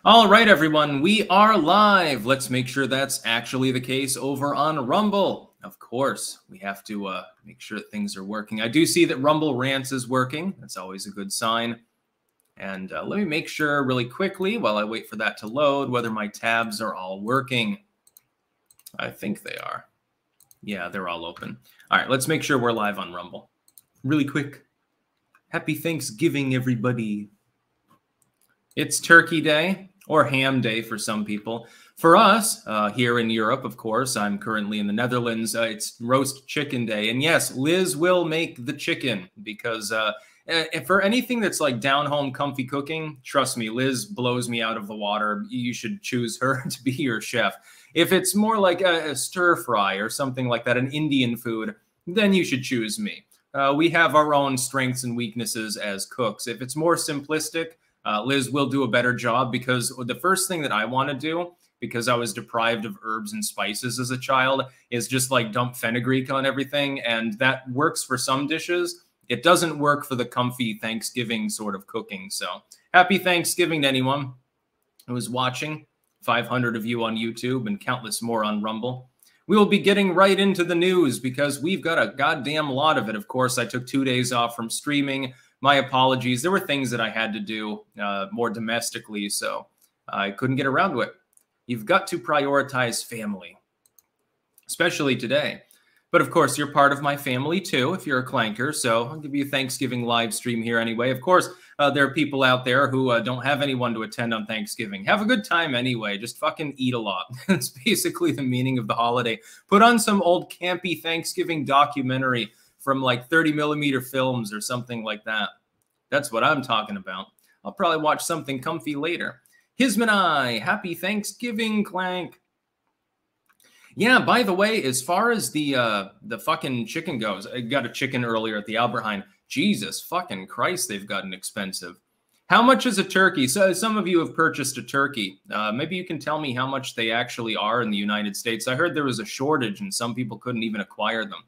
All right, everyone, we are live. Let's make sure that's actually the case over on Rumble. Of course, we have to make sure that things are working. I do see that Rumble Rants is working. That's always a good sign. And let me make sure really quickly while I wait for that to load whether my tabs are all working. I think they are. Yeah, they're all open. All right, let's make sure we're live on Rumble. Really quick. Happy Thanksgiving, everybody. It's Turkey Day, or Ham Day for some people. For us, here in Europe, of course, I'm currently in the Netherlands, it's Roast Chicken Day. And yes, Liz will make the chicken because for anything that's like down-home comfy cooking, trust me, Liz blows me out of the water. You should choose her to be your chef. If it's more like a stir fry or something like that, an Indian food, then you should choose me. We have our own strengths and weaknesses as cooks. If it's more simplistic, Liz will do a better job because the first thing that I want to do, because I was deprived of herbs and spices as a child, is just like dump fenugreek on everything. And that works for some dishes. It doesn't work for the comfy Thanksgiving sort of cooking. So happy Thanksgiving to anyone who is watching. 500 of you on YouTube and countless more on Rumble. We will be getting right into the news because we've got a goddamn lot of it. Of course, I took 2 days off from streaming. My apologies. There were things that I had to do more domestically, so I couldn't get around to it. You've got to prioritize family, especially today. But of course, you're part of my family too, if you're a clanker, so I'll give you a Thanksgiving live stream here anyway. Of course, there are people out there who don't have anyone to attend on Thanksgiving. Have a good time anyway. Just fucking eat a lot. That's basically the meaning of the holiday. Put on some old campy Thanksgiving documentary from like 30mm films or something like that. That's what I'm talking about. I'll probably watch something comfy later. Hismanai, happy Thanksgiving, Clank. Yeah, by the way, as far as the fucking chicken goes, I got a chicken earlier at the Albert Heijn. Jesus fucking Christ, they've gotten expensive. How much is a turkey? So some of you have purchased a turkey. Maybe you can tell me how much they actually are in the United States. I heard there was a shortage and some people couldn't even acquire them.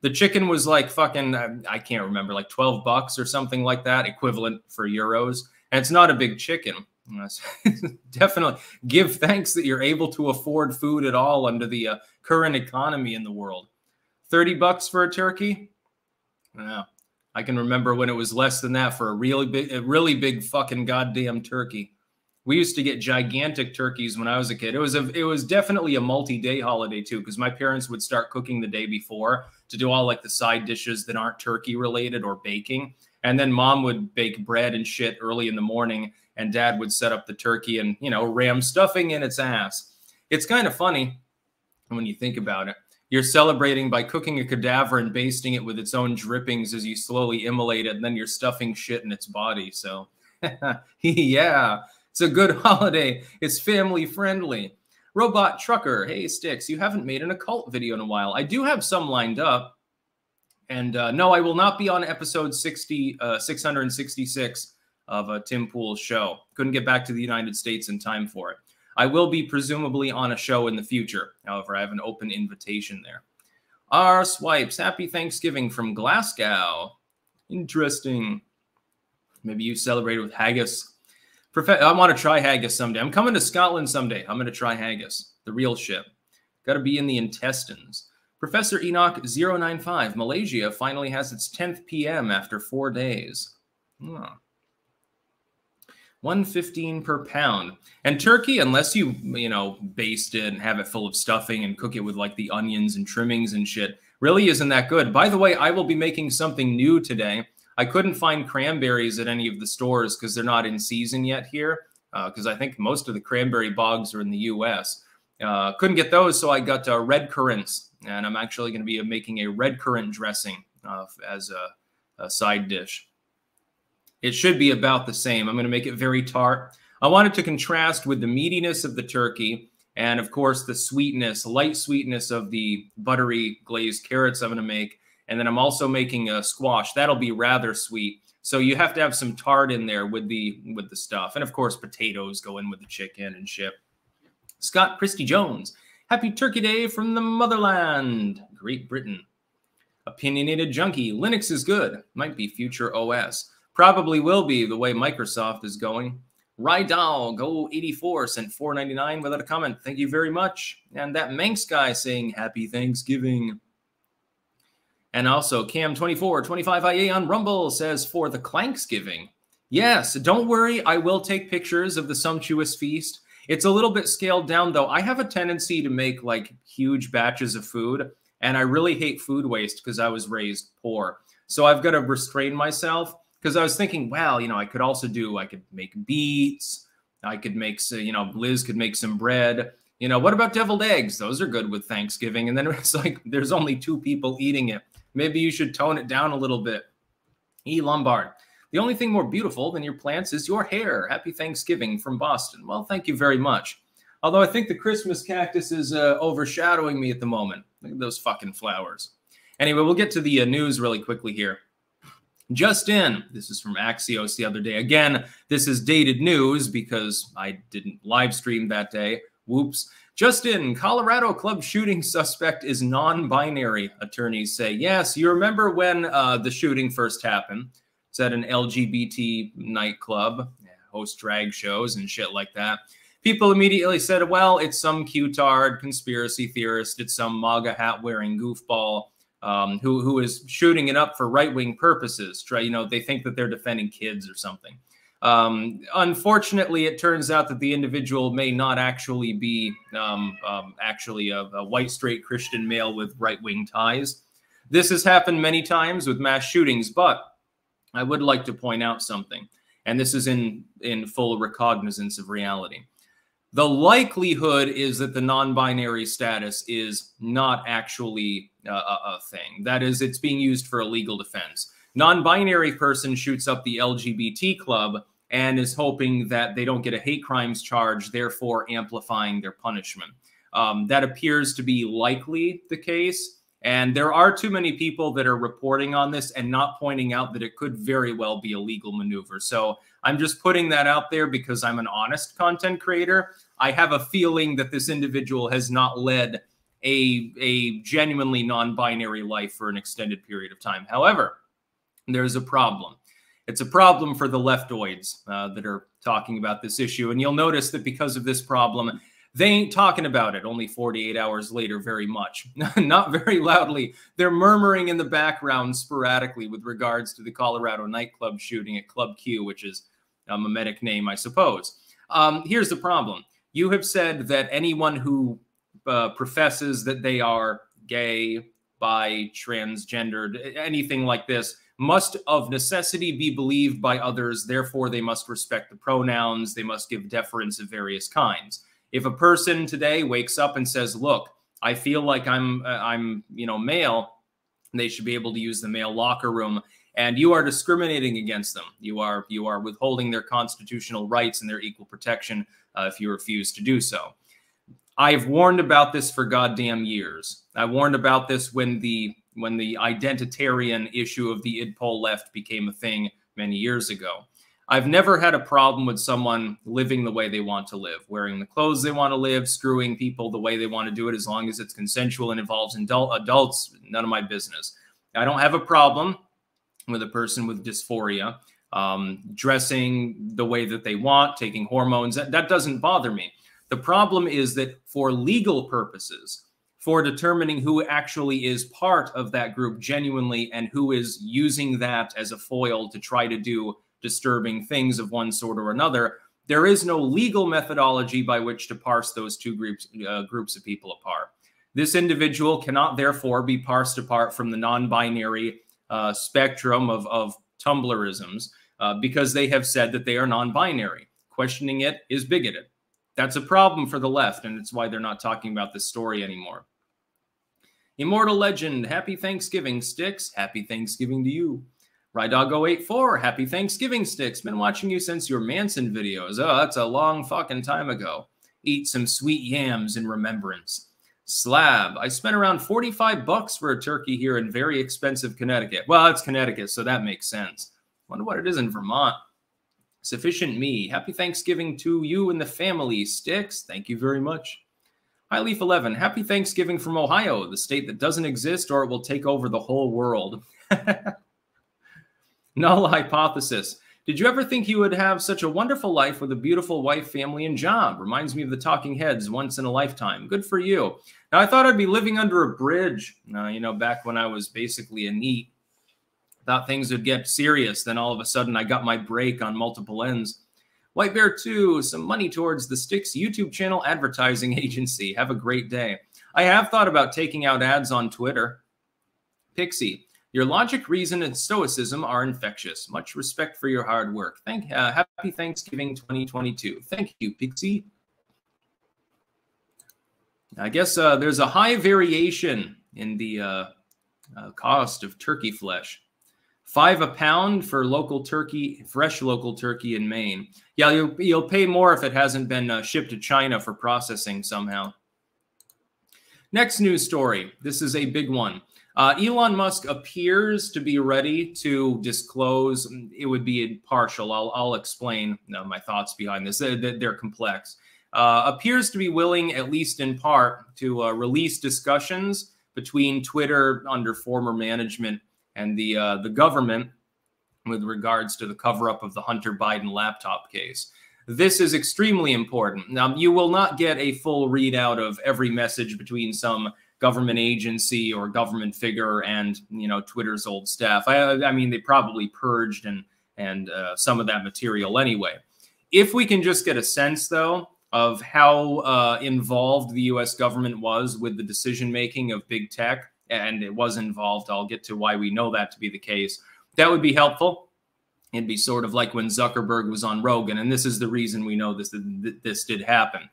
The chicken was like fucking, I can't remember, like 12 bucks or something like that, equivalent for euros. And it's not a big chicken. Definitely give thanks that you're able to afford food at all under the current economy in the world. 30 bucks for a turkey? Yeah, I can remember when it was less than that for a really big fucking goddamn turkey. We used to get gigantic turkeys when I was a kid. It was definitely a multi-day holiday too, because my parents would start cooking the day before to do all like the side dishes that aren't turkey related or baking. And then mom would bake bread and shit early in the morning, and dad would set up the turkey and, you know, ram stuffing in its ass. It's kind of funny when you think about it. You're celebrating by cooking a cadaver and basting it with its own drippings as you slowly immolate it, and then you're stuffing shit in its body. So, yeah. It's a good holiday. It's family friendly. Robot Trucker. Hey, Sticks, you haven't made an occult video in a while. I do have some lined up. And no, I will not be on episode 666 of Tim Pool's show. Couldn't get back to the United States in time for it. I will be presumably on a show in the future. However, I have an open invitation there. R Swipes. Happy Thanksgiving from Glasgow. Interesting. Maybe you celebrated with haggis. I want to try haggis someday. I'm coming to Scotland someday. I'm going to try haggis, the real shit. Got to be in the intestines. Professor Enoch 095. Malaysia finally has its 10th PM after 4 days. $1.15 per pound. And turkey, unless you baste it and have it full of stuffing and cook it with like the onions and trimmings and shit, really isn't that good. By the way, I will be making something new today. I couldn't find cranberries at any of the stores because they're not in season yet here, because I think most of the cranberry bogs are in the U.S. Couldn't get those, so I got red currants, and I'm actually going to be making a red currant dressing as a side dish. It should be about the same. I'm going to make it very tart. I wanted to contrast with the meatiness of the turkey and, of course, the sweetness, light sweetness of the buttery glazed carrots I'm going to make. And then I'm also making a squash. That'll be rather sweet. So you have to have some tart in there with the stuff. And, of course, potatoes go in with the chicken and shit. Scott Christy Jones. Happy Turkey Day from the motherland. Great Britain. Opinionated Junkie. Linux is good. Might be future OS. Probably will be the way Microsoft is going. Rydal, go 84, sent $4.99 without a comment. Thank you very much. And that Manx guy saying Happy Thanksgiving. And also Cam2425IA on Rumble says for the Clanksgiving. Yes, don't worry. I will take pictures of the sumptuous feast. It's a little bit scaled down, though. I have a tendency to make like huge batches of food, and I really hate food waste because I was raised poor. So I've got to restrain myself because I was thinking, well, you know, I could make beets. I could make, you know, Liz could make some bread. You know, what about deviled eggs? Those are good with Thanksgiving. And then it's like, there's only 2 people eating it. Maybe you should tone it down a little bit. E. Lombard. The only thing more beautiful than your plants is your hair. Happy Thanksgiving from Boston. Well, thank you very much. Although I think the Christmas cactus is overshadowing me at the moment. Look at those fucking flowers. Anyway, we'll get to the news really quickly here. Just in, this is from Axios the other day. Again, this is dated news because I didn't live stream that day. Whoops. Just in, Colorado club shooting suspect is non-binary, attorneys say. Yes, you remember when the shooting first happened. It's at an LGBT nightclub, host drag shows and shit like that. People immediately said, well, it's some cutard conspiracy theorist. It's some MAGA hat-wearing goofball who is shooting it up for right-wing purposes. You know, they think that they're defending kids or something. Unfortunately, it turns out that the individual may not actually be a white, straight Christian male with right-wing ties. This has happened many times with mass shootings, but I would like to point out something, and this is in full recognizance of reality. The likelihood is that the non-binary status is not actually a thing. That is, it's being used for a legal defense. Non-binary person shoots up the LGBT club and is hoping that they don't get a hate crimes charge, therefore amplifying their punishment. That appears to be likely the case. And there are too many people that are reporting on this and not pointing out that it could very well be a legal maneuver. So I'm just putting that out there because I'm an honest content creator. I have a feeling that this individual has not led a genuinely non-binary life for an extended period of time. However, there's a problem. It's a problem for the leftoids that are talking about this issue. And you'll notice that because of this problem, they ain't talking about it only 48 hours later very much. Not very loudly. They're murmuring in the background sporadically with regards to the Colorado nightclub shooting at Club Q, which is a mimetic name, I suppose. Here's the problem. You have said that anyone who professes that they are gay, bi, transgendered, anything like this, must of necessity be believed by others. Therefore, they must respect the pronouns. They must give deference of various kinds. If a person today wakes up and says, look, I feel like I'm male, they should be able to use the male locker room, and you are discriminating against them. You are withholding their constitutional rights and their equal protection if you refuse to do so. I've warned about this for goddamn years. I warned about this when the identitarian issue of the idpol left became a thing many years ago. I've never had a problem with someone living the way they want to live, wearing the clothes they want to live, screwing people the way they want to do it, as long as it's consensual and involves adults, none of my business. I don't have a problem with a person with dysphoria, dressing the way that they want, taking hormones. That doesn't bother me. The problem is that for legal purposes, for determining who actually is part of that group genuinely and who is using that as a foil to try to do disturbing things of one sort or another, there is no legal methodology by which to parse those two groups of people apart. This individual cannot therefore be parsed apart from the non-binary spectrum of Tumblrisms because they have said that they are non-binary. Questioning it is bigoted. That's a problem for the left, and it's why they're not talking about this story anymore. Immortal Legend, happy Thanksgiving, Sticks. Happy Thanksgiving to you. Rydoggo84, happy Thanksgiving, Sticks. Been watching you since your Manson videos. Oh, that's a long fucking time ago. Eat some sweet yams in remembrance. Slab, I spent around 45 bucks for a turkey here in very expensive Connecticut. Well, it's Connecticut, so that makes sense. Wonder what it is in Vermont. Sufficient Me, happy Thanksgiving to you and the family, Sticks. Thank you very much. Highleaf11, happy Thanksgiving from Ohio, the state that doesn't exist or it will take over the whole world. Null hypothesis. Did you ever think you would have such a wonderful life with a beautiful wife, family, and job? Reminds me of the Talking Heads, once in a lifetime. Good for you. Now, I thought I'd be living under a bridge, you know, back when I was basically a NEET. Thought things would get serious. Then all of a sudden, I got my break on multiple ends. White Bear 2, some money towards the Sticks YouTube channel advertising agency. Have a great day. I have thought about taking out ads on Twitter. Pixie. Your logic, reason, and stoicism are infectious. Much respect for your hard work. Happy Thanksgiving 2022. Thank you, Pixie. I guess there's a high variation in the cost of turkey flesh. $5 a pound for local turkey, fresh local turkey in Maine. Yeah, you'll pay more if it hasn't been shipped to China for processing somehow. Next news story. This is a big one. Elon Musk appears to be ready to disclose. It would be partial. I'll explain my thoughts behind this. They're complex. Appears to be willing, at least in part, to release discussions between Twitter under former management and the government with regards to the cover-up of the Hunter Biden laptop case. This is extremely important. Now, you will not get a full readout of every message between some government agency or government figure and, you know, Twitter's old staff. I mean, they probably purged and some of that material anyway. If we can just get a sense, though, of how involved the U.S. government was with the decision-making of big tech, and it was involved, I'll get to why we know that to be the case, that would be helpful. It'd be sort of like when Zuckerberg was on Rogan, and this is the reason we know this did happen.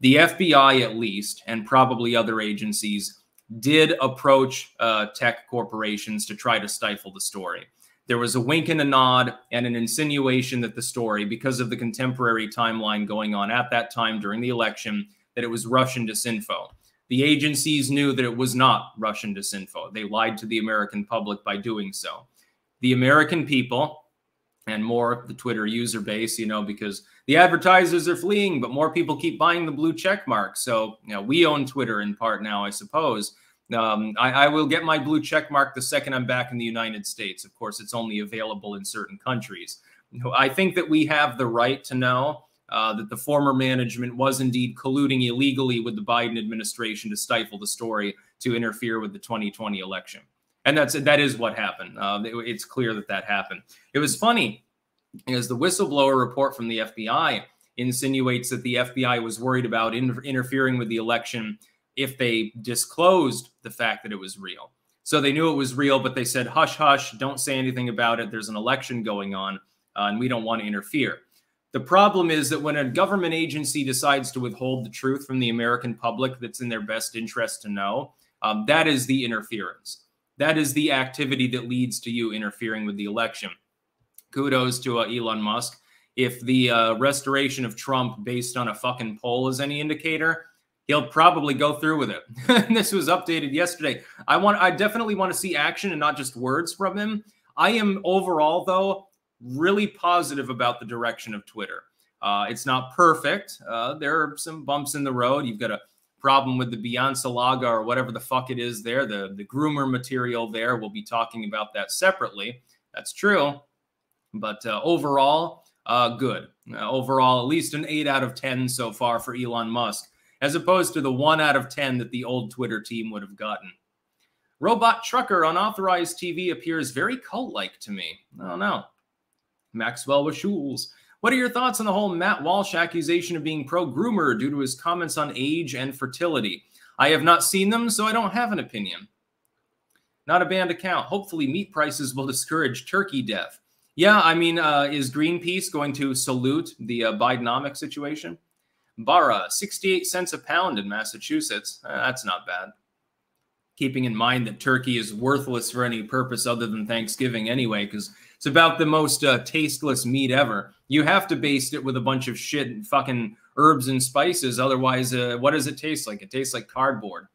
The FBI, at least, and probably other agencies, did approach tech corporations to try to stifle the story. There was a wink and a nod and an insinuation that the story, because of the contemporary timeline going on at that time during the election, that it was Russian disinfo. The agencies knew that it was not Russian disinfo. They lied to the American public by doing so. The American people, and more the Twitter user base, you know, because the advertisers are fleeing, but more people keep buying the blue check mark. So, you know, we own Twitter in part now, I suppose. I will get my blue check mark the second I'm back in the United States. Of course, it's only available in certain countries. I think that we have the right to know that the former management was indeed colluding illegally with the Biden administration to stifle the story, to interfere with the 2020 election. And that is what happened. It's clear that happened. It was funny, because the whistleblower report from the FBI insinuates that the FBI was worried about interfering with the election if they disclosed the fact that it was real. So they knew it was real, but they said, hush, hush, don't say anything about it. There's an election going on, and we don't want to interfere. The problem is that when a government agency decides to withhold the truth from the American public that's in their best interest to know, that is the interference. That is the activity that leads to you interfering with the election. Kudos to Elon Musk. If the restoration of Trump based on a fucking poll is any indicator, he'll probably go through with it. This was updated yesterday. I definitely want to see action and not just words from him. I am overall, though, really positive about the direction of Twitter. It's not perfect. There are some bumps in the road. You've got a problem with the Beyonce Laga or whatever the fuck it is there, the groomer material there. We'll be talking about that separately. That's true. But overall, good. Overall, at least an 8 out of 10 so far for Elon Musk, as opposed to the 1 out of 10 that the old Twitter team would have gotten. Robot Trucker on Authorized TV appears very cult-like to me. I don't know. Maxwell with Schools. What are your thoughts on the whole Matt Walsh accusation of being pro-groomer due to his comments on age and fertility? I have not seen them, so I don't have an opinion. Not a banned account. Hopefully meat prices will discourage turkey death. Yeah, I mean, is Greenpeace going to salute the Bidenomics situation? Bara, 68 cents a pound in Massachusetts. That's not bad. Keeping in mind that turkey is worthless for any purpose other than Thanksgiving anyway, because it's about the most tasteless meat ever. You have to baste it with a bunch of shit and fucking herbs and spices. Otherwise, what does it taste like? It tastes like cardboard.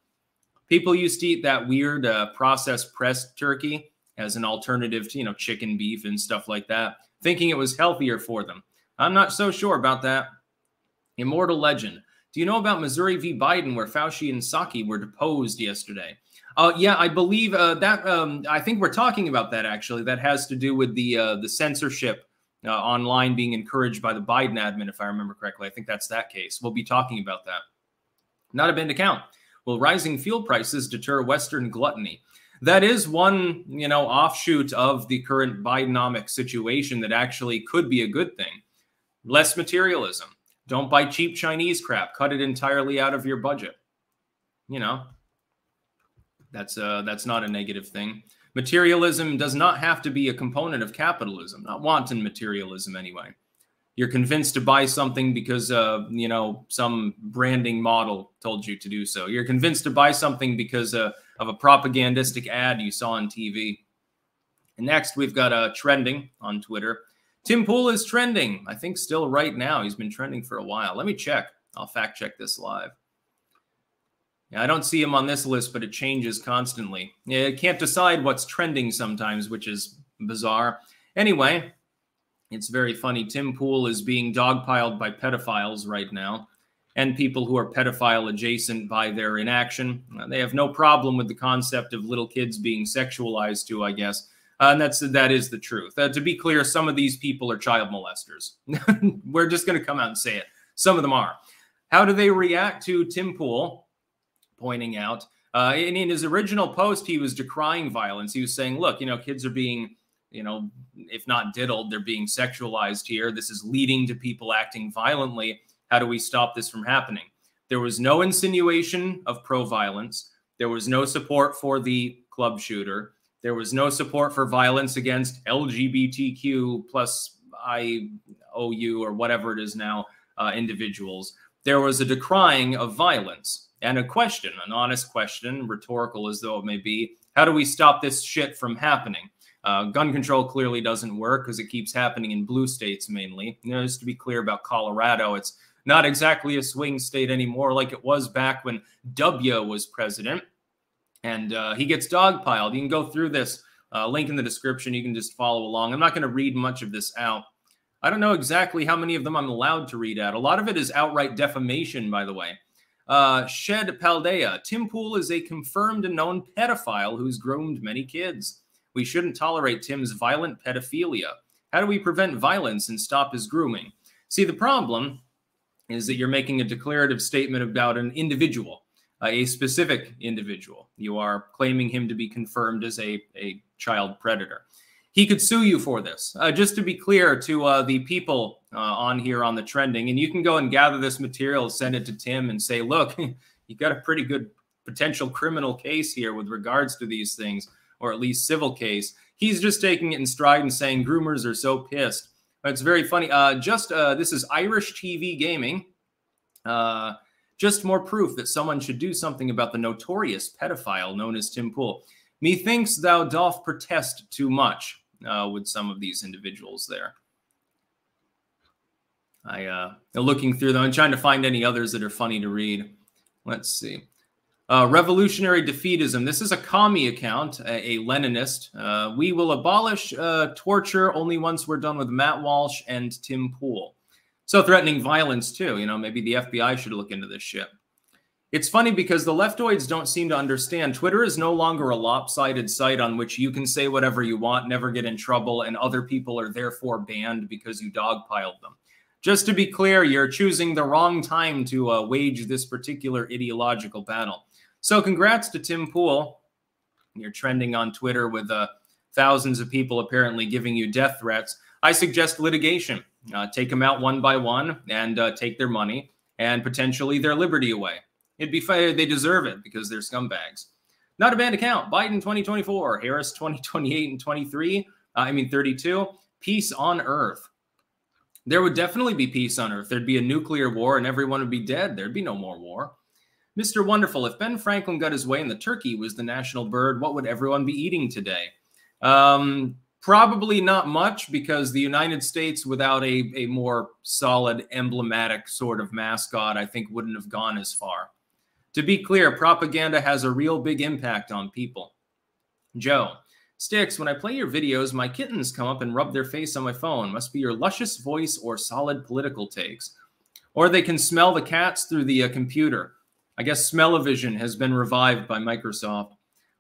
People used to eat that weird processed pressed turkey as an alternative to, you know, chicken, beef, and stuff like that, thinking it was healthier for them. I'm not so sure about that. Immortal Legend. Do you know about Missouri v. Biden, where Fauci and Psaki were deposed yesterday? Yeah, I believe that. I think we're talking about that, actually. That has to do with the censorship online being encouraged by the Biden admin, if I remember correctly. I think that's that case. We'll be talking about that. Not a banned account. Will rising fuel prices deter Western gluttony? That is one, offshoot of the current Bidenomic situation that actually could be a good thing. Less materialism. Don't buy cheap Chinese crap. Cut it entirely out of your budget. That's not a negative thing. Materialism does not have to be a component of capitalism, not wanton materialism anyway. You're convinced to buy something because, some branding model told you to do so. You're convinced to buy something because of a propagandistic ad you saw on TV. And next, we've got trending on Twitter. Tim Pool is trending. I think still right now. He's been trending for a while. Let me check. I'll fact check this live. Yeah, I don't see him on this list, but it changes constantly. Yeah, I can't decide what's trending sometimes, which is bizarre. Anyway, it's very funny. Tim Pool is being dogpiled by pedophiles right now, and people who are pedophile adjacent by their inaction. They have no problem with the concept of little kids being sexualized to, I guess. And that is the truth. To be clear, some of these people are child molesters. We're just going to come out and say it. Some of them are. How do they react to Tim Pool pointing out? In his original post, he was decrying violence. He was saying, look, kids are being, if not diddled, they're being sexualized here. This is leading to people acting violently. How do we stop this from happening? There was no insinuation of pro-violence. There was no support for the club shooter. There was no support for violence against LGBTQ plus IOU or whatever it is now, individuals. There was a decrying of violence and a question, an honest question, rhetorical as though it may be. How do we stop this shit from happening? Gun control clearly doesn't work because it keeps happening in blue states mainly. Just to be clear about Colorado, it's not exactly a swing state anymore like it was back when W was president. And he gets dogpiled. You can go through this link in the description. You can just follow along. I'm not going to read much of this out. I don't know exactly how many of them I'm allowed to read out. A lot of it is outright defamation, by the way. Shed Paldea. Tim Pool is a confirmed and known pedophile who's groomed many kids. We shouldn't tolerate Tim's violent pedophilia. How do we prevent violence and stop his grooming? See, the problem is that you're making a declarative statement about an individual. A specific individual. You are claiming him to be confirmed as a child predator. He could sue you for this. Just to be clear to the people on here on the trending, and you can go and gather this material, send it to Tim and say, look, you got a pretty good potential criminal case here with regards to these things, or at least civil case. He's just taking it in stride and saying groomers are so pissed. It's very funny. This is Irish TV Gaming. Just more proof that someone should do something about the notorious pedophile known as Tim Pool. Methinks thou doth protest too much with some of these individuals there. Looking through them and trying to find any others that are funny to read. Let's see. Revolutionary Defeatism. This is a commie account, a Leninist. We will abolish torture only once we're done with Matt Walsh and Tim Pool. So threatening violence too, maybe the FBI should look into this shit. It's funny because the leftoids don't seem to understand. Twitter is no longer a lopsided site on which you can say whatever you want, never get in trouble, and other people are therefore banned because you dogpiled them. Just to be clear, you're choosing the wrong time to wage this particular ideological battle. So congrats to Tim Pool. You're trending on Twitter with thousands of people apparently giving you death threats. I suggest litigation. Take them out one by one and take their money and potentially their liberty away. It'd be fair. They deserve it because they're scumbags. Not a banned account. Biden 2024, Harris 2028 and 32. Peace on Earth. There would definitely be peace on Earth. There'd be a nuclear war and everyone would be dead. There'd be no more war. Mr. Wonderful, if Ben Franklin got his way and the turkey was the national bird, what would everyone be eating today? Probably not much, because the United States without a more solid, emblematic sort of mascot, I think wouldn't have gone as far. To be clear, propaganda has a real big impact on people. Joe, Sticks, when I play your videos, my kittens come up and rub their face on my phone. Must be your luscious voice or solid political takes. Or they can smell the cats through the computer. I guess smell-o-vision has been revived by Microsoft.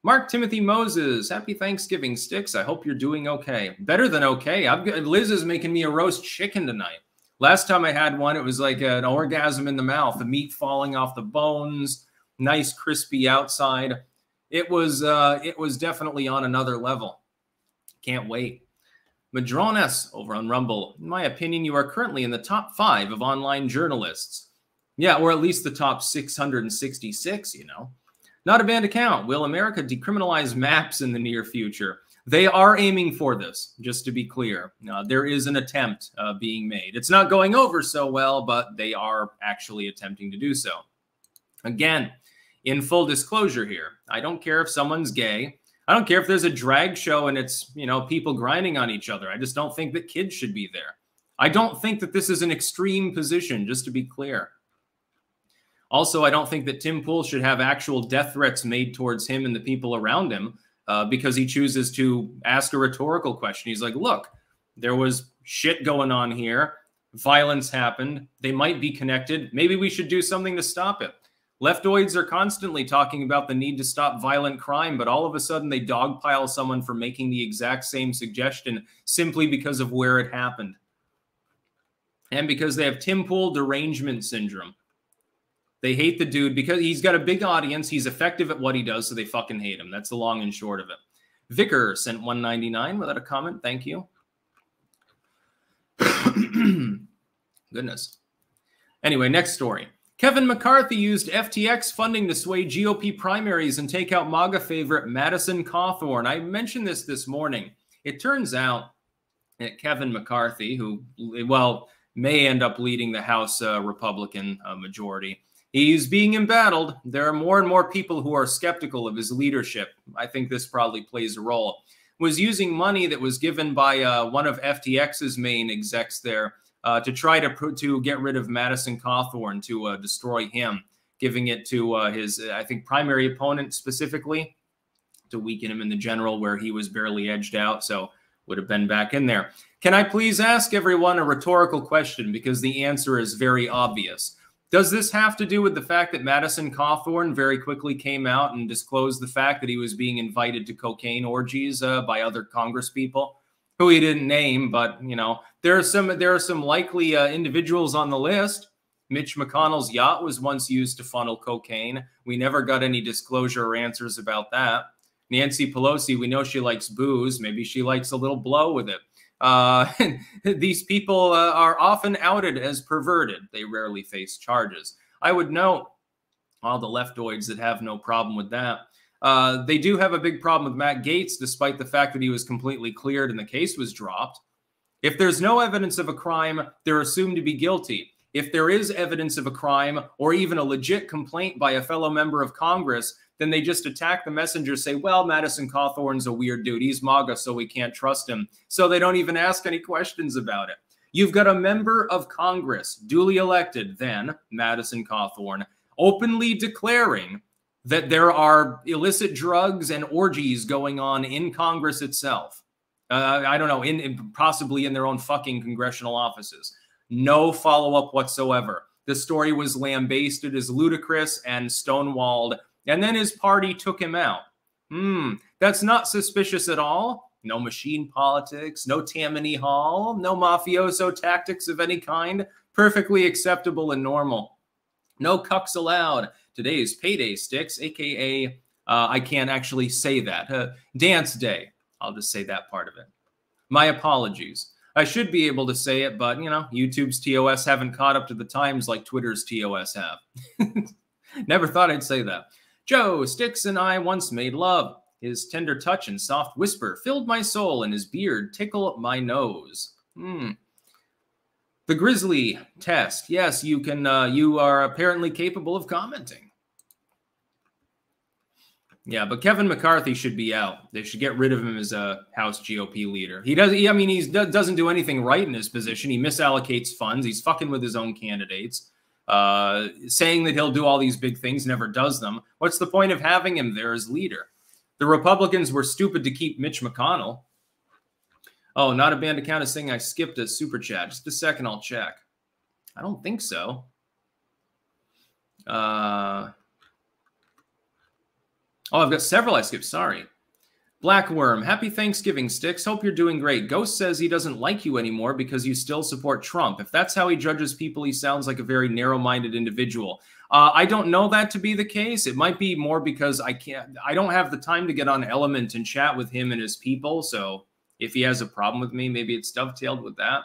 Mark Timothy Moses, happy Thanksgiving, Sticks. I hope you're doing okay. Better than okay. Liz is making me a roast chicken tonight. Last time I had one, it was like an orgasm in the mouth, the meat falling off the bones, nice crispy outside. It was definitely on another level. Can't wait. Madrones over on Rumble. In my opinion, you are currently in the top 5 of online journalists. Yeah, or at least the top 666, you know. Not a banned account. Will America decriminalize maps in the near future? They are aiming for this, just to be clear. There is an attempt being made. It's not going over so well, but they are actually attempting to do so. Again, in full disclosure here, I don't care if someone's gay. I don't care if there's a drag show and it's, you know, people grinding on each other. I just don't think that kids should be there. I don't think that this is an extreme position, just to be clear. Also, I don't think that Tim Pool should have actual death threats made towards him and the people around him because he chooses to ask a rhetorical question. He's like, look, there was shit going on here. Violence happened. They might be connected. Maybe we should do something to stop it. Leftoids are constantly talking about the need to stop violent crime, but all of a sudden they dogpile someone for making the exact same suggestion simply because of where it happened. And because they have Tim Pool derangement syndrome. They hate the dude because he's got a big audience. He's effective at what he does, so they fucking hate him. That's the long and short of it. Vicar sent 199 without a comment. Thank you. Goodness. Anyway, next story. Kevin McCarthy used FTX funding to sway GOP primaries and take out MAGA favorite Madison Cawthorn. I mentioned this morning. It turns out that Kevin McCarthy, who, well, may end up leading the House Republican majority, he's being embattled. There are more and more people who are skeptical of his leadership. I think this probably plays a role. Was using money that was given by one of FTX's main execs there to try to get rid of Madison Cawthorn, to destroy him, giving it to his, I think, primary opponent specifically, to weaken him in the general where he was barely edged out, so would have been back in there. Can I please ask everyone a rhetorical question, because the answer is very obvious. Does this have to do with the fact that Madison Cawthorn very quickly came out and disclosed the fact that he was being invited to cocaine orgies by other congresspeople who he didn't name? But, you know, there are some likely individuals on the list. Mitch McConnell's yacht was once used to funnel cocaine. We never got any disclosure or answers about that. Nancy Pelosi, we know she likes booze. Maybe she likes a little blow with it. These people are often outed as perverted. They rarely face charges. I would note all the leftoids that have no problem with that. They do have a big problem with Matt Gaetz, despite the fact that he was completely cleared and the case was dropped. If there's no evidence of a crime, they're assumed to be guilty. If there is evidence of a crime or even a legit complaint by a fellow member of Congress, then they just attack the messenger, say, well, Madison Cawthorn's a weird dude. He's MAGA, so we can't trust him. So they don't even ask any questions about it. You've got a member of Congress, duly elected, then, Madison Cawthorn, openly declaring that there are illicit drugs and orgies going on in Congress itself. I don't know, possibly in their own fucking congressional offices. No follow-up whatsoever. The story was lambasted as ludicrous and stonewalled, and then his party took him out. That's not suspicious at all. No machine politics, no Tammany Hall, no mafioso tactics of any kind. Perfectly acceptable and normal. No cucks allowed. Today's payday, Sticks, a.k.a. I can't actually say that. Dance day. I'll just say that part of it. My apologies. I should be able to say it, but, you know, YouTube's TOS haven't caught up to the times like Twitter's TOS have. Never thought I'd say that. Joe, Sticks and I once made love. His tender touch and soft whisper filled my soul, and his beard tickled my nose. The Grizzly test. Yes, you can. You are apparently capable of commenting. Yeah, but Kevin McCarthy should be out. They should get rid of him as a House GOP leader. He does. I mean, he doesn't do anything right in his position. He misallocates funds. He's fucking with his own candidates. Saying that he'll do all these big things, never does them. What's the point of having him there as leader? The Republicans were stupid to keep Mitch McConnell. Oh, not a banned account is saying I skipped a super chat. Just a second, I'll check. I don't think so. Oh, I've got several I skipped. Sorry. Blackworm, happy Thanksgiving, Sticks. Hope you're doing great. Ghost says he doesn't like you anymore because you still support Trump. If that's how he judges people, he sounds like a very narrow-minded individual. I don't know that to be the case. It might be more because I don't have the time to get on Element and chat with him and his people. So if he has a problem with me, maybe it's dovetailed with that.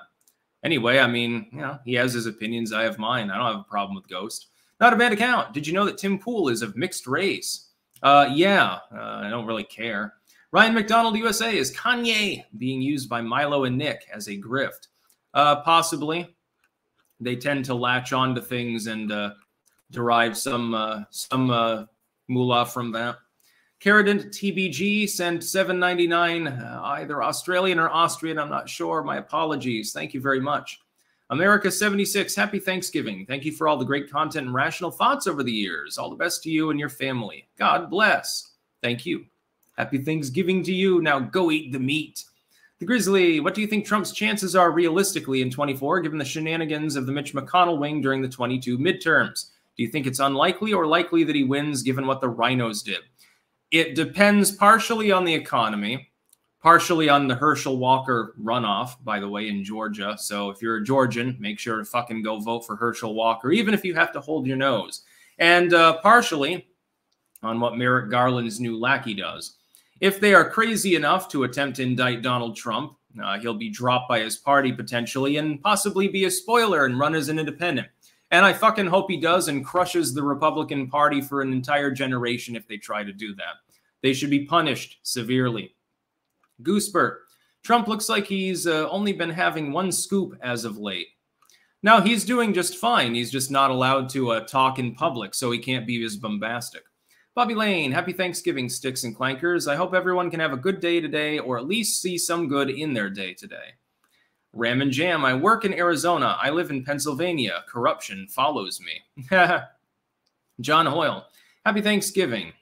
Anyway, I mean, you know, he has his opinions. I have mine. I don't have a problem with Ghost. Not a bad account. Did you know that Tim Pool is of mixed race? Yeah, I don't really care. Ryan McDonald USA, is Kanye being used by Milo and Nick as a grift? Possibly. They tend to latch on to things and derive some moolah from that. Caradent TBG sent $7.99, either Australian or Austrian. I'm not sure. My apologies. Thank you very much. America 76, happy Thanksgiving. Thank you for all the great content and rational thoughts over the years. All the best to you and your family. God bless. Thank you. Happy Thanksgiving to you. Now go eat the meat. The Grizzly, what do you think Trump's chances are realistically in 24, given the shenanigans of the Mitch McConnell wing during the 22 midterms? Do you think it's unlikely or likely that he wins, given what the rhinos did? It depends partially on the economy, partially on the Herschel Walker runoff, by the way, in Georgia. So if you're a Georgian, make sure to fucking go vote for Herschel Walker, even if you have to hold your nose. And partially on what Merrick Garland's new lackey does. If they are crazy enough to attempt to indict Donald Trump, he'll be dropped by his party potentially and possibly be a spoiler and run as an independent. And I fucking hope he does and crushes the Republican Party for an entire generation if they try to do that. They should be punished severely. Goosebert, Trump looks like he's only been having one scoop as of late. Now, he's doing just fine. He's just not allowed to talk in public, so he can't be as bombastic. Bobby Lane, happy Thanksgiving, Sticks and Clankers. I hope everyone can have a good day today, or at least see some good in their day today. Ram and Jam, I work in Arizona. I live in Pennsylvania. Corruption follows me. John Hoyle, happy Thanksgiving.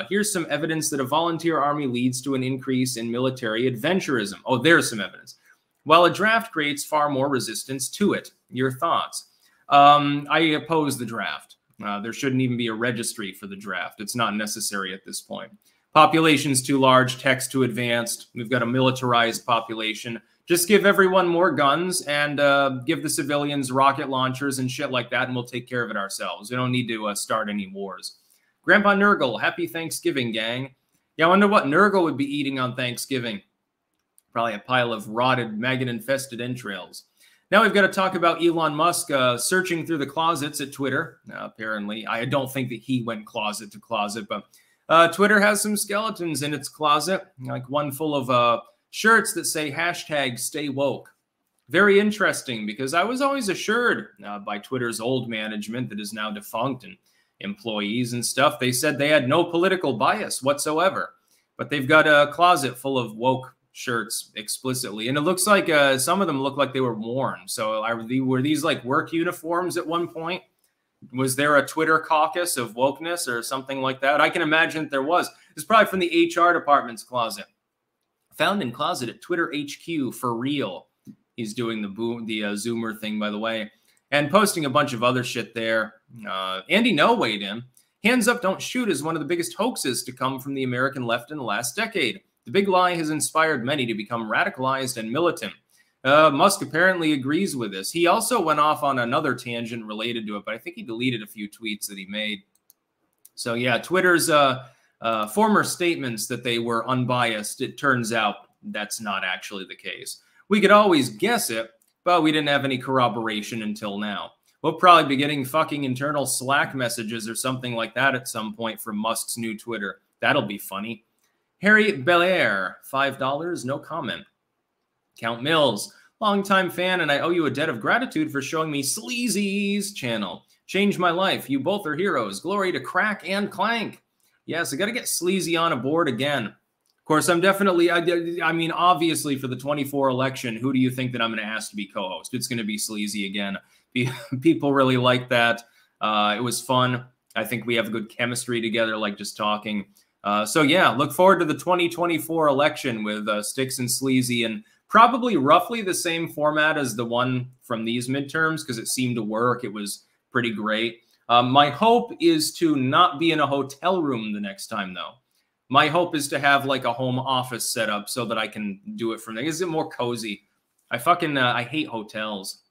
Here's some evidence that a volunteer army leads to an increase in military adventurism. Oh, there's some evidence. While a draft creates far more resistance to it. Your thoughts? I oppose the draft. There shouldn't even be a registry for the draft. It's not necessary at this point. Population's too large, tech's too advanced. We've got a militarized population. Just give everyone more guns and give the civilians rocket launchers and shit like that, and we'll take care of it ourselves. We don't need to start any wars. Grandpa Nurgle, happy Thanksgiving, gang. Yeah, I wonder what Nurgle would be eating on Thanksgiving. Probably a pile of rotted, maggot-infested entrails. Now we've got to talk about Elon Musk searching through the closets at Twitter. Apparently, I don't think that he went closet to closet, but Twitter has some skeletons in its closet, like one full of shirts that say hashtag stay woke. Very interesting, because I was always assured by Twitter's old management that is now defunct and employees and stuff. They said they had no political bias whatsoever, but they've got a closet full of woke shirts explicitly. And it looks like some of them look like they were worn. So were these like work uniforms at one point? Was there a Twitter caucus of wokeness or something like that? I can imagine that there was. It's probably from the HR department's closet. Found in closet at Twitter HQ for real. He's doing the Zoomer thing, by the way, and posting a bunch of other shit there. Andy No weighed in. Hands Up, Don't Shoot is one of the biggest hoaxes to come from the American left in the last decade. The big lie has inspired many to become radicalized and militant. Musk apparently agrees with this. He also went off on another tangent related to it, but I think he deleted a few tweets that he made. So yeah, Twitter's former statements that they were unbiased, it turns out that's not actually the case. We could always guess it, but we didn't have any corroboration until now. We'll probably be getting fucking internal Slack messages or something like that at some point from Musk's new Twitter. That'll be funny. Harry Belair, $5, no comment. Count Mills, longtime fan, and I owe you a debt of gratitude for showing me Sleazy's channel. Changed my life. You both are heroes. Glory to Crack and Clank. Yes, I got to get Sleazy on a board again. Of course, I'm definitely, I mean, obviously for the 24 election, who do you think that I'm going to ask to be co-host? It's going to be Sleazy again. People really like that. It was fun. I think we have good chemistry together, like just talking. So yeah, look forward to the 2024 election with Sticks and Sleazy, and probably roughly the same format as the one from these midterms because it seemed to work. It was pretty great. My hope is to not be in a hotel room the next time, though. My hope is to have like a home office set up so that I can do it from there. Is it more cozy? I fucking I hate hotels.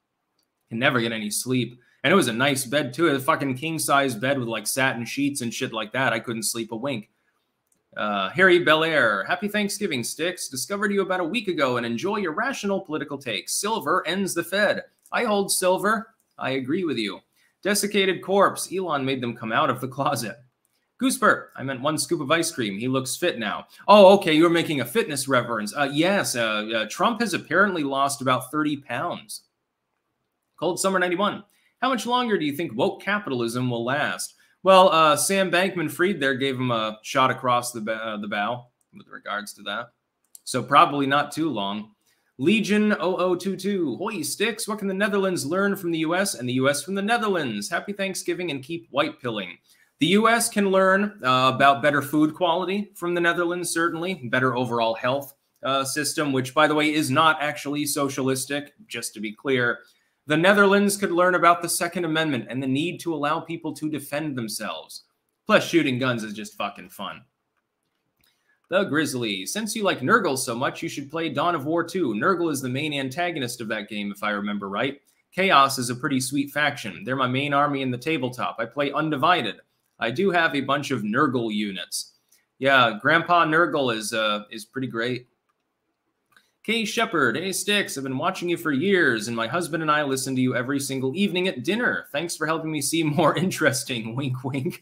Can never get any sleep. And it was a nice bed too. A fucking king size bed with like satin sheets and shit like that. I couldn't sleep a wink. Harry Belair, happy Thanksgiving, Sticks. Discovered you about a week ago and enjoy your rational political takes. Silver ends the Fed. I hold silver. I agree with you. Desiccated corpse. Elon made them come out of the closet. Goosebert, I meant one scoop of ice cream. He looks fit now. Oh, okay, you were making a fitness reference. Yes, Trump has apparently lost about 30 pounds. Cold Summer 91. How much longer do you think woke capitalism will last? Well, Sam Bankman-Fried there gave him a shot across the bow with regards to that. So probably not too long. Legion 0022. Hoy, Sticks, what can the Netherlands learn from the U.S. and the U.S. from the Netherlands? Happy Thanksgiving and keep white pilling. The U.S. can learn about better food quality from the Netherlands, certainly. Better overall health system, which, by the way, is not actually socialistic, just to be clear. The Netherlands could learn about the Second Amendment and the need to allow people to defend themselves. Plus, shooting guns is just fucking fun. The Grizzly. Since you like Nurgle so much, you should play Dawn of War 2. Nurgle is the main antagonist of that game, if I remember right. Chaos is a pretty sweet faction. They're my main army in the tabletop. I play Undivided. I do have a bunch of Nurgle units. Yeah, Grandpa Nurgle is pretty great. Kay Shepard, hey Sticks, I've been watching you for years, and my husband and I listen to you every single evening at dinner. Thanks for helping me see more interesting. Wink, wink.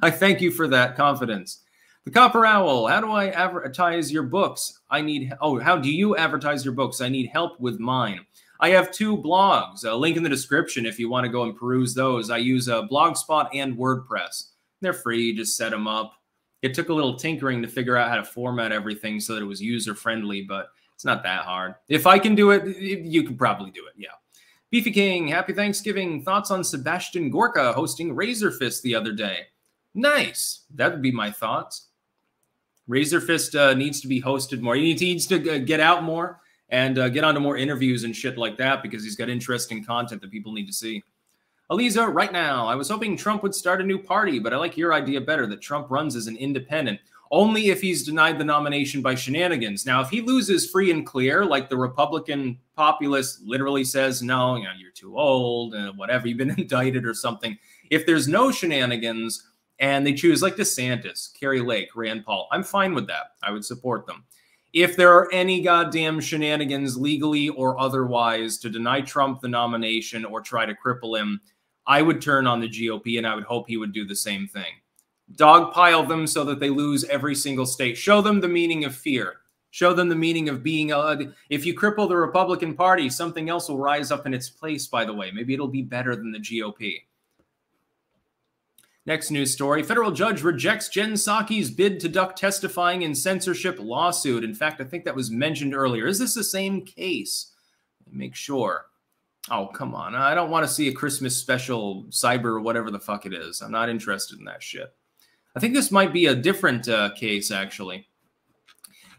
I thank you for that confidence. The Copper Owl, how do I advertise your books? How do you advertise your books? I need help with mine. I have 2 blogs, a link in the description if you want to go and peruse those. I use Blogspot and WordPress. They're free, just set them up. It took a little tinkering to figure out how to format everything so that it was user-friendly, but it's not that hard. If I can do it, you can probably do it, yeah. Beefy King, happy Thanksgiving. Thoughts on Sebastian Gorka hosting Razor Fist the other day? Nice. That would be my thoughts. Razor Fist needs to be hosted more. He needs to get out more and get onto more interviews and shit like that because he's got interesting content that people need to see. Aliza, right now, I was hoping Trump would start a new party, but I like your idea better, that Trump runs as an independent, only if he's denied the nomination by shenanigans. Now, if he loses free and clear, like the Republican populace literally says, no, you're too old, and whatever, you've been indicted or something. If there's no shenanigans and they choose like DeSantis, Kerry Lake, Rand Paul, I'm fine with that. I would support them. If there are any goddamn shenanigans legally or otherwise to deny Trump the nomination or try to cripple him, I would turn on the GOP, and I would hope he would do the same thing. Dogpile them so that they lose every single state. Show them the meaning of fear. Show them the meaning of being if you cripple the Republican Party, something else will rise up in its place, by the way. Maybe it'll be better than the GOP. Next news story. Federal judge rejects Jen Psaki's bid to duck testifying in censorship lawsuit. In fact, I think that was mentioned earlier. Is this the same case? Make sure. Oh, come on. I don't want to see a Christmas special cyber or whatever the fuck it is. I'm not interested in that shit. I think this might be a different case, actually.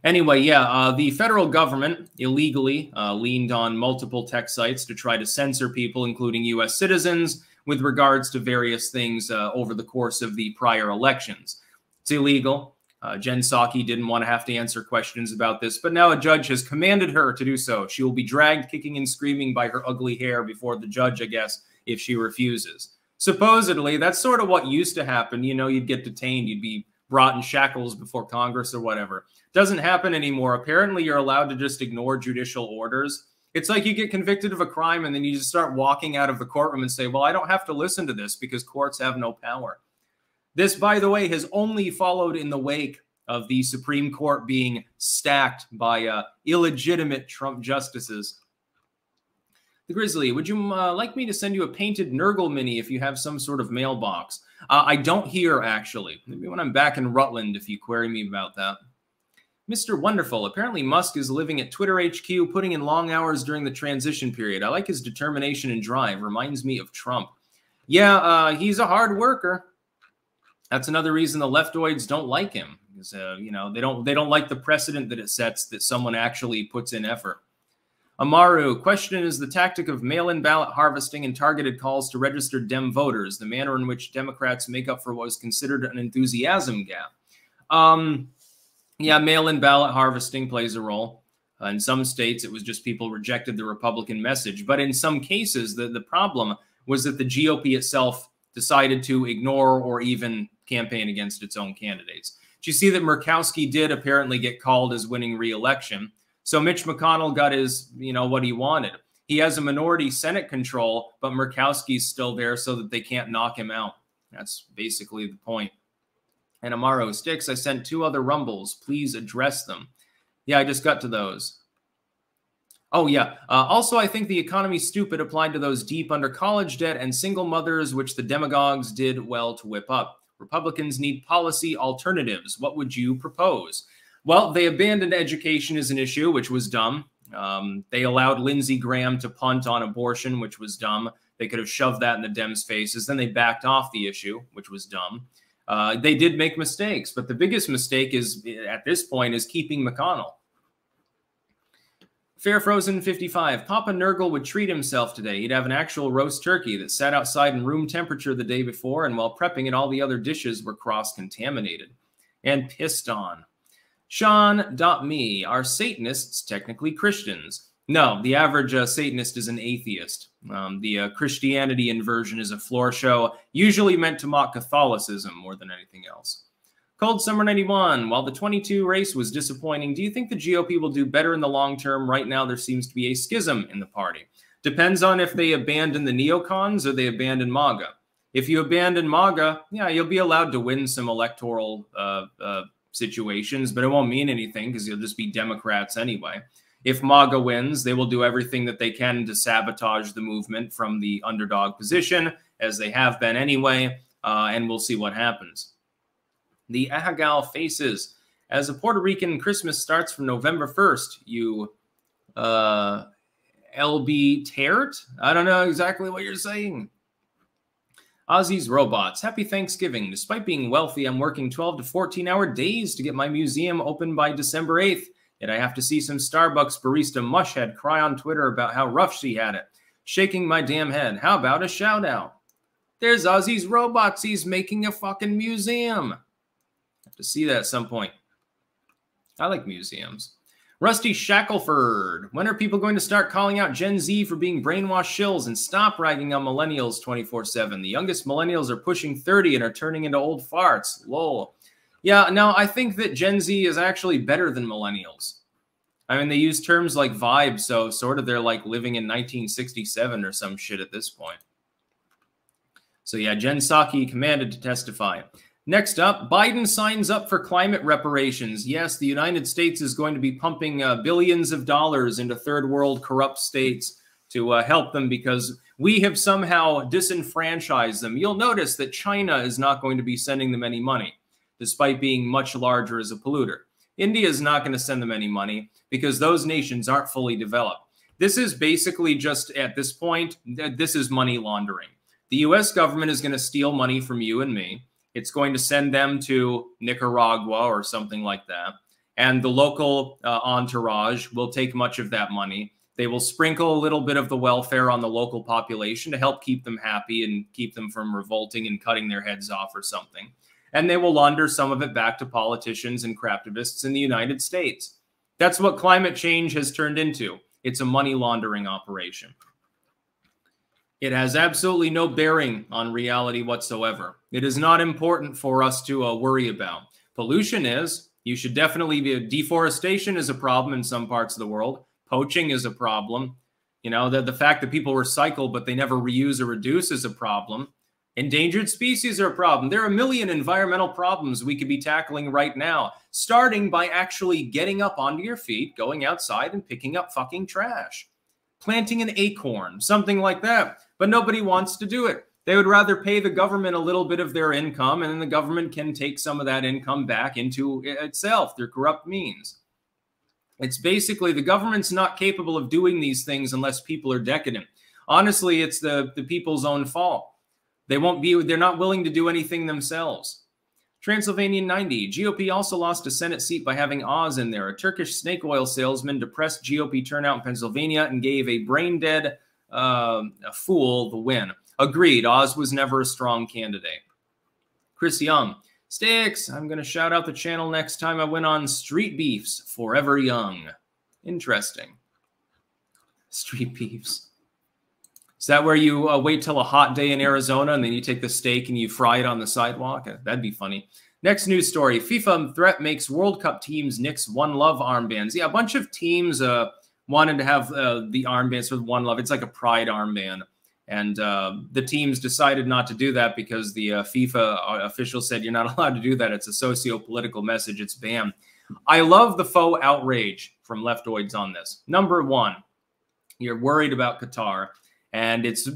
Anyway, yeah, the federal government illegally leaned on multiple tech sites to try to censor people, including U.S. citizens, with regards to various things over the course of the prior elections. It's illegal. Jen Psaki didn't want to have to answer questions about this, but now a judge has commanded her to do so. She will be dragged kicking and screaming by her ugly hair before the judge, I guess, if she refuses. Supposedly, that's sort of what used to happen. You know, you'd get detained. You'd be brought in shackles before Congress or whatever. Doesn't happen anymore. Apparently, you're allowed to just ignore judicial orders. It's like you get convicted of a crime and then you just start walking out of the courtroom and say, well, I don't have to listen to this because courts have no power. This, by the way, has only followed in the wake of the Supreme Court being stacked by illegitimate Trump justices. The Grizzly, would you like me to send you a painted Nurgle mini if you have some sort of mailbox? I don't here, actually. Maybe when I'm back in Rutland if you query me about that. Mr. Wonderful, apparently Musk is living at Twitter HQ, putting in long hours during the transition period. I like his determination and drive. Reminds me of Trump. Yeah, he's a hard worker. That's another reason the leftoids don't like him. Because, you know, they don't like the precedent that it sets that someone actually puts in effort. Amaru, question is the tactic of mail-in ballot harvesting and targeted calls to registered Dem voters, the manner in which Democrats make up for what was considered an enthusiasm gap. Yeah, mail-in ballot harvesting plays a role. In some states, it was just people rejected the Republican message. But in some cases, the problem was that the GOP itself decided to ignore or even campaign against its own candidates. Did you see that Murkowski did apparently get called as winning re-election? So Mitch McConnell got his, what he wanted. He has a minority Senate control, but Murkowski's still there so that they can't knock him out. That's basically the point. And Amaro Sticks, I sent 2 other rumbles. Please address them. Yeah, I just got to those. Oh, yeah. Also, I think the economy's stupid applied to those deep under college debt and single mothers, which the demagogues did well to whip up. Republicans need policy alternatives. What would you propose? Well, they abandoned education as an issue, which was dumb. They allowed Lindsey Graham to punt on abortion, which was dumb. They could have shoved that in the Dems' faces. Then they backed off the issue, which was dumb. They did make mistakes, but the biggest mistake is, at this point, is keeping McConnell. Fair Frozen 55. Papa Nurgle would treat himself today. He'd have an actual roast turkey that sat outside in room temperature the day before, and while prepping it, all the other dishes were cross-contaminated and pissed on. Sean.me. Are Satanists technically Christians? No, the average Satanist is an atheist. The Christianity inversion is a floor show, usually meant to mock Catholicism more than anything else. Cold Summer 91. While the 22 race was disappointing, do you think the GOP will do better in the long term? Right now, there seems to be a schism in the party. Depends on if they abandon the neocons or they abandon MAGA. If you abandon MAGA, yeah, you'll be allowed to win some electoral situations, but it won't mean anything because you'll just be Democrats anyway. If MAGA wins, they will do everything that they can to sabotage the movement from the underdog position, as they have been anyway, and we'll see what happens. The Ahagal Faces. As a Puerto Rican, Christmas starts from November 1st. You, LB Tert? I don't know exactly what you're saying. Ozzy's Robots. Happy Thanksgiving. Despite being wealthy, I'm working 12 to 14-hour days to get my museum open by December 8th. Yet I have to see some Starbucks barista mushhead cry on Twitter about how rough she had it. Shaking my damn head. How about a shout out? There's Ozzy's Robots. He's making a fucking museum. Have to see that at some point. I like museums. Rusty Shackelford. When are people going to start calling out Gen Z for being brainwashed shills and stop ragging on millennials 24/7? The youngest millennials are pushing 30 and are turning into old farts. Lol. Yeah, no, I think that Gen Z is actually better than millennials. I mean, they use terms like vibe, so sort of they're like living in 1967 or some shit at this point. So yeah, Jen Psaki commanded to testify. Next up, Biden signs up for climate reparations. Yes, the United States is going to be pumping billions of dollars into third world corrupt states to help them because we have somehow disenfranchised them. You'll notice that China is not going to be sending them any money, despite being much larger as a polluter. India is not going to send them any money because those nations aren't fully developed. This is basically just, at this point, this is money laundering. The U.S. government is going to steal money from you and me. It's going to send them to Nicaragua or something like that. And the local entourage will take much of that money. They will sprinkle a little bit of the welfare on the local population to help keep them happy and keep them from revolting and cutting their heads off or something. And they will launder some of it back to politicians and craptivists in the United States. That's what climate change has turned into. It's a money laundering operation. It has absolutely no bearing on reality whatsoever. It is not important for us to worry about. Pollution is. You should definitely be. Deforestation is a problem in some parts of the world. Poaching is a problem. You know, the fact that people recycle but they never reuse or reduce is a problem. Endangered species are a problem. There are a million environmental problems we could be tackling right now, starting by actually getting up onto your feet, going outside and picking up fucking trash. Planting an acorn, something like that. But nobody wants to do it. They would rather pay the government a little bit of their income, and then the government can take some of that income back into itself through corrupt means. It's basically the government's not capable of doing these things unless people are decadent. Honestly, it's the people's own fault. They're not willing to do anything themselves. Transylvanian 90. GOP also lost a Senate seat by having Oz in there. A Turkish snake oil salesman depressed GOP turnout in Pennsylvania and gave a brain-dead fool the win. Agreed. Oz was never a strong candidate. Chris Young. Sticks, I'm going to shout out the channel next time I went on Street Beefs, Forever Young. Interesting. Street Beefs. Is that where you wait till a hot day in Arizona and then you take the steak and you fry it on the sidewalk? That'd be funny. Next news story. FIFA threat makes World Cup teams nix One Love armbands. Yeah, a bunch of teams wanted to have the armbands with One Love. It's like a pride armband. And the teams decided not to do that because the FIFA official said you're not allowed to do that. It's a socio-political message. It's banned. I love the faux outrage from leftoids on this. Number one, you're worried about Qatar, and it's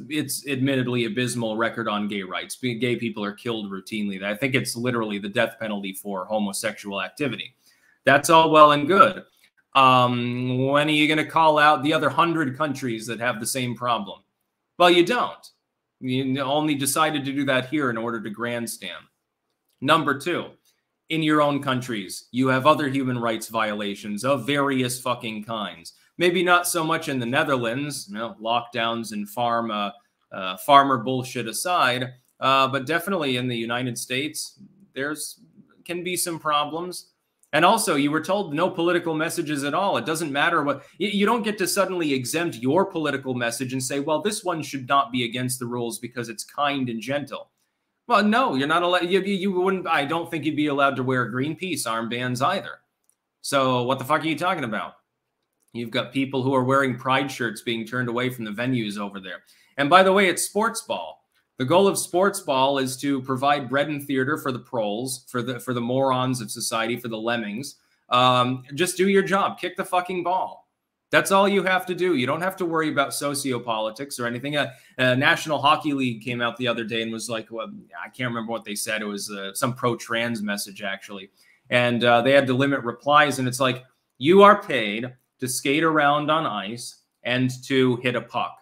admittedly abysmal record on gay rights. Gay people are killed routinely. I think it's literally the death penalty for homosexual activity. That's all well and good. When are you going to call out the other 100 countries that have the same problem? Well, you don't. You only decided to do that here in order to grandstand. Number two, in your own countries, you have other human rights violations of various fucking kinds. Maybe not so much in the Netherlands, you know, lockdowns and farmer bullshit aside, but definitely in the United States, can be some problems. And also, you were told no political messages at all. It doesn't matter what you don't get to suddenly exempt your political message and say, well, this one should not be against the rules because it's kind and gentle. Well, no, you're not allowed. You wouldn't. I don't think you'd be allowed to wear Greenpeace armbands either. So what the fuck are you talking about? You've got people who are wearing pride shirts being turned away from the venues over there. And by the way, it's sports ball. The goal of sports ball is to provide bread and theater for the proles, for the morons of society, for the lemmings. Just do your job. Kick the fucking ball. That's all you have to do. You don't have to worry about sociopolitics or anything. National Hockey League came out the other day and was like, well, I can't remember what they said. It was some pro-trans message, actually. And they had to limit replies. And it's like, you are paid to skate around on ice and to hit a puck.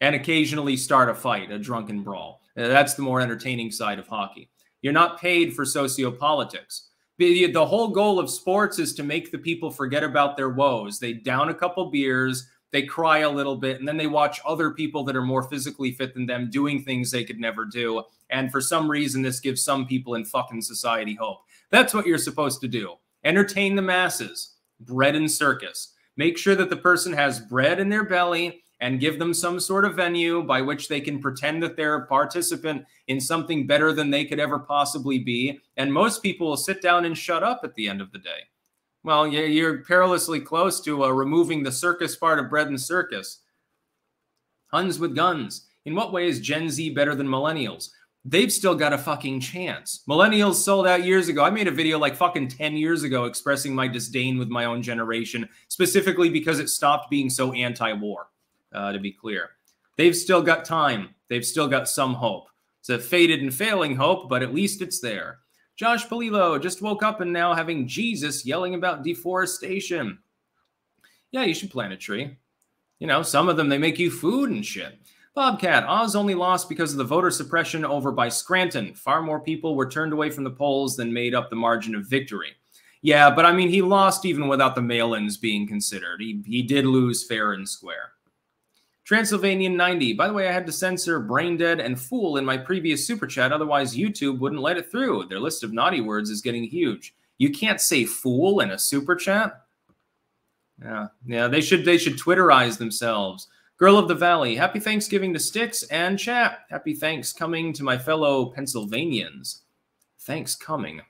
And occasionally start a fight, a drunken brawl. That's the more entertaining side of hockey. You're not paid for sociopolitics. The whole goal of sports is to make the people forget about their woes. They down a couple beers, they cry a little bit, and then they watch other people that are more physically fit than them doing things they could never do. And for some reason, this gives some people in fucking society hope. That's what you're supposed to do. Entertain the masses. Bread and circus. Make sure that the person has bread in their belly and give them some sort of venue by which they can pretend that they're a participant in something better than they could ever possibly be. And most people will sit down and shut up at the end of the day. Well, you're perilously close to removing the circus part of bread and circus. Huns with guns. In what way is Gen Z better than millennials? They've still got a fucking chance. Millennials sold out years ago. I made a video like fucking 10 years ago expressing my disdain with my own generation, specifically because it stopped being so anti-war. To be clear, they've still got time. They've still got some hope. It's a faded and failing hope, but at least it's there. Josh Polillo just woke up and now having Jesus yelling about deforestation. Yeah, you should plant a tree. You know, some of them, they make you food and shit. Bobcat, Oz only lost because of the voter suppression over by Scranton. Far more people were turned away from the polls than made up the margin of victory. Yeah, but I mean, he lost even without the mail-ins being considered. He did lose fair and square. Transylvanian 90. By the way, I had to censor brain dead and fool in my previous super chat. Otherwise, YouTube wouldn't let it through. Their list of naughty words is getting huge. You can't say fool in a super chat. Yeah. They should Twitterize themselves. Girl of the Valley. Happy Thanksgiving to Sticks and chat. Happy thanks coming to my fellow Pennsylvanians. Thanks coming.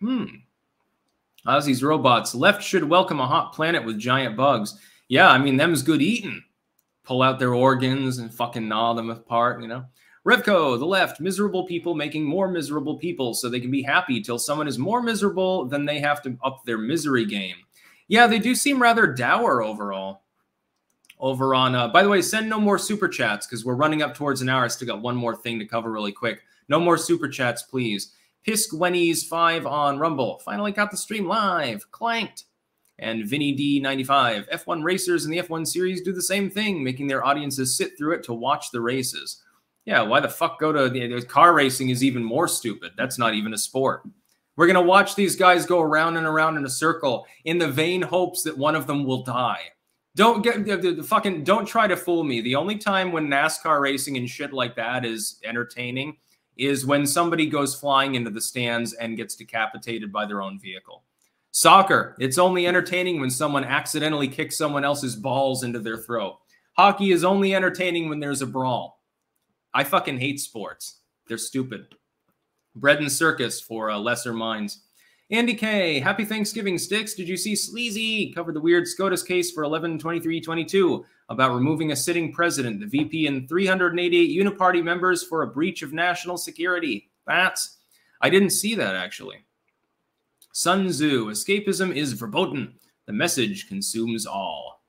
Ozzy's robots. Left should welcome a hot planet with giant bugs. Yeah, I mean, them's good eating. Pull out their organs and fucking gnaw them apart, you know. Revco, the left, miserable people making more miserable people so they can be happy till someone is more miserable than they have to up their misery game. Yeah, they do seem rather dour overall. Over on, by the way, send no more super chats because we're running up towards an hour. I still got one more thing to cover really quick. No more super chats, please. Piskwenny's 5 on Rumble. Finally got the stream live. Clanked. And Vinny D95. F1 racers in the F1 series do the same thing, making their audiences sit through it to watch the races. Yeah, why the fuck go to the car racing is even more stupid. That's not even a sport. We're going to watch these guys go around and around in a circle in the vain hopes that one of them will die. Don't try to fool me. The only time when NASCAR racing and shit like that is entertaining is when somebody goes flying into the stands and gets decapitated by their own vehicle. Soccer, it's only entertaining when someone accidentally kicks someone else's balls into their throat. Hockey is only entertaining when there's a brawl. I fucking hate sports. They're stupid. Bread and circus for lesser minds. Andy K, happy Thanksgiving, Sticks. Did you see Sleazy covered the weird SCOTUS case for 11-23-22 about removing a sitting president, the VP, and 388 Uniparty members for a breach of national security? I didn't see that, actually. Sun Tzu, escapism is verboten. The message consumes all.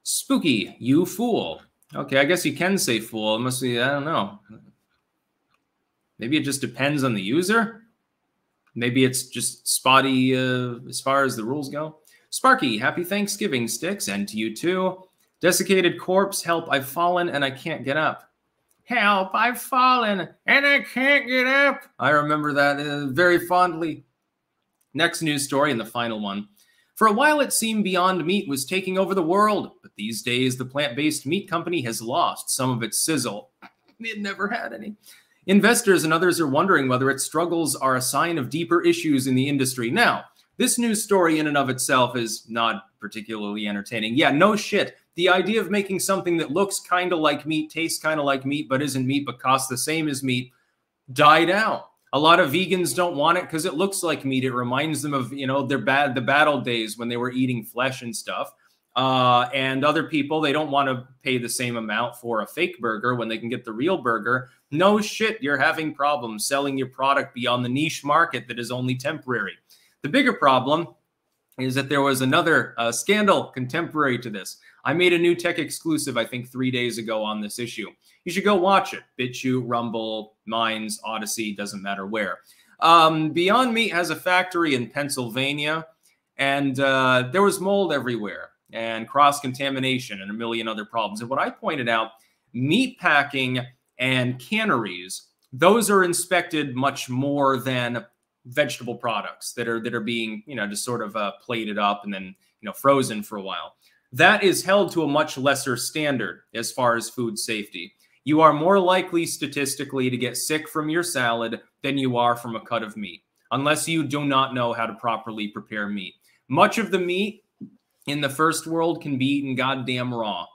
Spooky, you fool. Okay, I guess you can say fool. It must be, I don't know. Maybe it just depends on the user. Maybe it's just spotty as far as the rules go. Sparky, happy Thanksgiving, Sticks, and to you too. Desiccated corpse, help, I've fallen and I can't get up. Help, I've fallen and I can't get up. I remember that very fondly. Next news story and the final one. For a while, it seemed Beyond Meat was taking over the world, but these days, the plant-based meat company has lost some of its sizzle. It never had any. Investors and others are wondering whether its struggles are a sign of deeper issues in the industry. Now, this news story in and of itself is not particularly entertaining. Yeah, no shit. The idea of making something that looks kind of like meat, tastes kind of like meat, but isn't meat, but costs the same as meat, died out. A lot of vegans don't want it because it looks like meat. It reminds them of, you know, the battle days when they were eating flesh and stuff. And other people, they don't want to pay the same amount for a fake burger when they can get the real burger. No shit, you're having problems selling your product beyond the niche market that is only temporary. The bigger problem is that there was another scandal contemporary to this. I made a new tech exclusive, I think 3 days ago on this issue. You should go watch it. BitChute, Rumble, Minds, Odyssey, doesn't matter where. Beyond Meat has a factory in Pennsylvania, and there was mold everywhere and cross-contamination and a million other problems. And what I pointed out, meat packing and canneries, those are inspected much more than vegetable products that are being, you know, just sort of plated up and then, you know, frozen for a while. That is held to a much lesser standard as far as food safety. You are more likely statistically to get sick from your salad than you are from a cut of meat, unless you do not know how to properly prepare meat. Much of the meat in the first world can be eaten goddamn raw,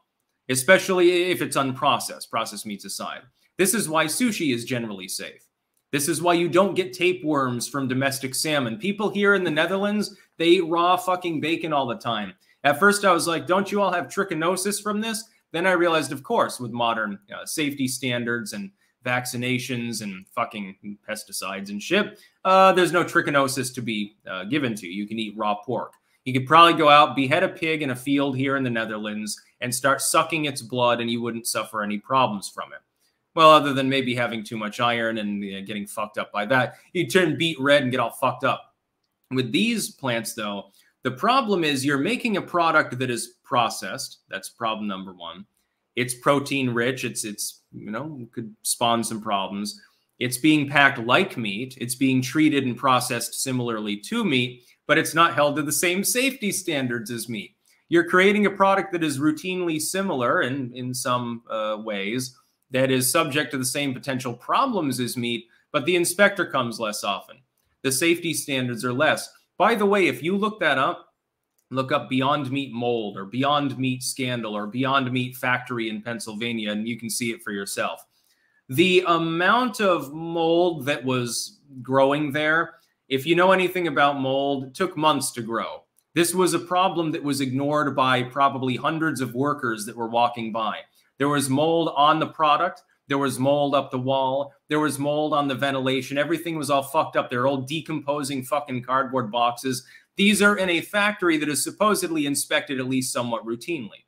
especially if it's unprocessed, processed meats aside. This is why sushi is generally safe. This is why you don't get tapeworms from domestic salmon. People here in the Netherlands, they eat raw fucking bacon all the time. At first I was like, don't you all have trichinosis from this? Then I realized, of course, with modern safety standards and vaccinations and fucking pesticides and shit, there's no trichinosis to be given to. You can eat raw pork. You could probably go out, behead a pig in a field here in the Netherlands and start sucking its blood and you wouldn't suffer any problems from it. Well, other than maybe having too much iron and getting fucked up by that. You turn beet red and get all fucked up. With these plants, though, the problem is you're making a product that is processed. That's problem number one. It's protein rich. It's you know, could spawn some problems. It's being packed like meat. It's being treated and processed similarly to meat, but it's not held to the same safety standards as meat. You're creating a product that is routinely similar in some ways, that is subject to the same potential problems as meat, but the inspector comes less often. The safety standards are less. By the way, if you look that up, look up Beyond Meat mold or Beyond Meat scandal or Beyond Meat factory in Pennsylvania, and you can see it for yourself. The amount of mold that was growing there, if you know anything about mold, it took months to grow. This was a problem that was ignored by probably hundreds of workers that were walking by. There was mold on the product. There was mold up the wall. There was mold on the ventilation. Everything was all fucked up. They're all decomposing fucking cardboard boxes. These are in a factory that is supposedly inspected at least somewhat routinely.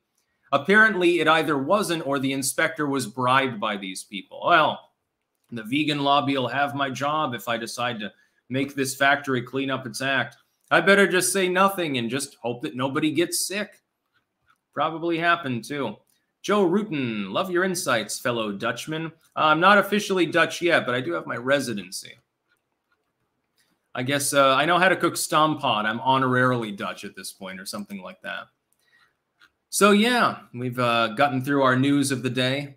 Apparently, it either wasn't or the inspector was bribed by these people. Well, the vegan lobby will have my job if I decide to make this factory clean up its act. I better just say nothing and just hope that nobody gets sick. Probably happened, too. Joe Rutten, love your insights, fellow Dutchman. I'm not officially Dutch yet, but I do have my residency. I guess I know how to cook stamppot. I'm honorarily Dutch at this point or something like that. So, yeah, we've gotten through our news of the day.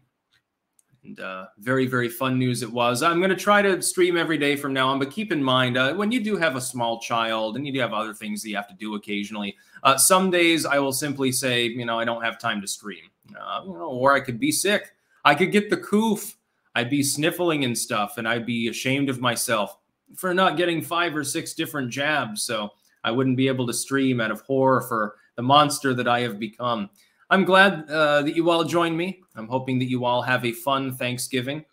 And very, very fun news it was. I'm going to try to stream every day from now on, but keep in mind, when you do have a small child and you do have other things that you have to do occasionally, some days I will simply say, you know, I don't have time to stream, you know, or I could be sick. I could get the coof. I'd be sniffling and stuff, and I'd be ashamed of myself for not getting 5 or 6 different jabs. So I wouldn't be able to stream out of horror for the monster that I have become. I'm glad that you all joined me. I'm hoping that you all have a fun Thanksgiving.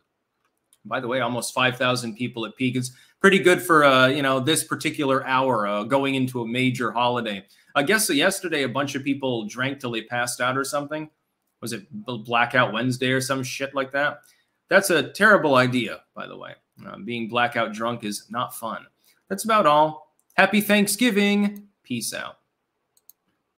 By the way, almost 5,000 people at peak. It's pretty good for, you know, this particular hour going into a major holiday. I guess yesterday a bunch of people drank till they passed out or something. Was it Blackout Wednesday or some shit like that? That's a terrible idea, by the way. Being blackout drunk is not fun. That's about all. Happy Thanksgiving. Peace out.